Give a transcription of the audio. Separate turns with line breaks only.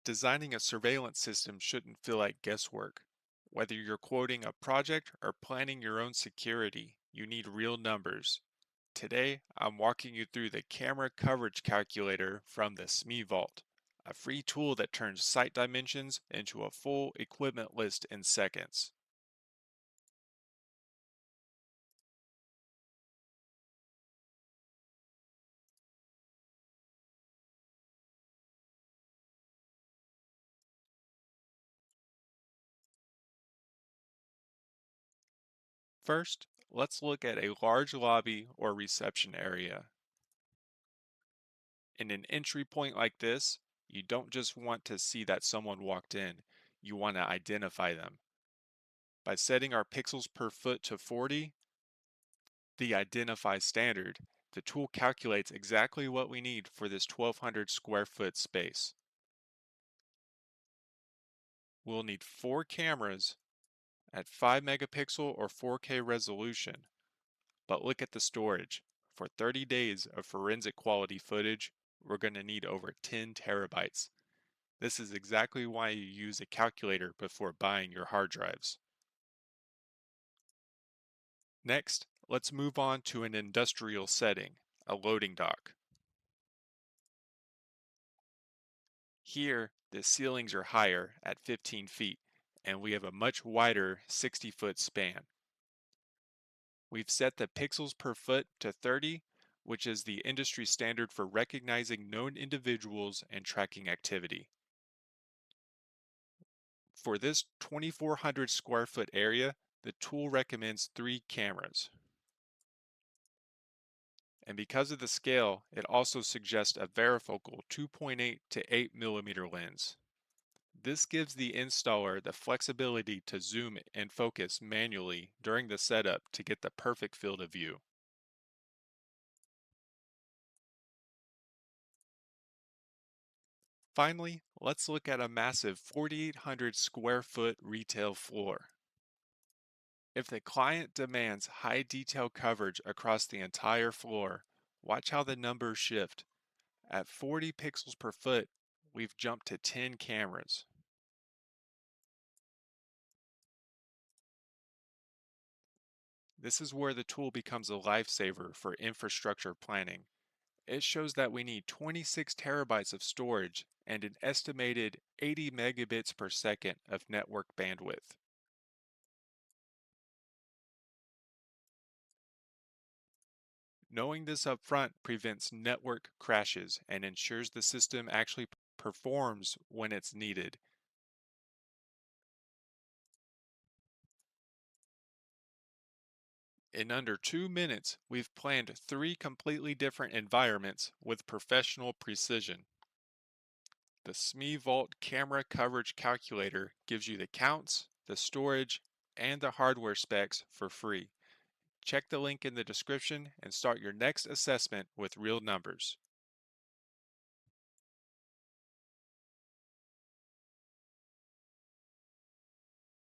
Designing a surveillance system shouldn't feel like guesswork. Whether you're quoting a project or planning your own security, you need real numbers. Today, I'm walking you through the camera coverage calculator from the SME Vault, a free tool that turns site dimensions into a full equipment list in seconds. First, let's look at a large lobby or reception area. In an entry point like this, you don't just want to see that someone walked in, you want to identify them. By setting our pixels per foot to 40, the identify standard, the tool calculates exactly what we need for this 1200 square foot space. We'll need 4 cameras at 5 megapixel or 4K resolution. But look at the storage. For 30 days of forensic quality footage, we're going to need over 10 terabytes. This is exactly why you use a calculator before buying your hard drives. Next, let's move on to an industrial setting, a loading dock. Here, the ceilings are higher at 15 feet, and we have a much wider 60-foot span. We've set the pixels per foot to 30, which is the industry standard for recognizing known individuals and tracking activity. For this 2,400 square foot area, the tool recommends 3 cameras. And because of the scale, it also suggests a varifocal 2.8 to 8 millimeter lens. This gives the installer the flexibility to zoom and focus manually during the setup to get the perfect field of view. Finally, let's look at a massive 4,800 square foot retail floor. If the client demands high detail coverage across the entire floor, watch how the numbers shift. At 40 pixels per foot, we've jumped to 10 cameras. This is where the tool becomes a lifesaver for infrastructure planning. It shows that we need 26 terabytes of storage and an estimated 80 megabits per second of network bandwidth. Knowing this up front prevents network crashes and ensures the system actually performs when it's needed. In under 2 minutes, we've planned 3 completely different environments with professional precision. The SME Vault camera coverage calculator gives you the counts, the storage, and the hardware specs for free. Check the link in the description and start your next assessment with real numbers.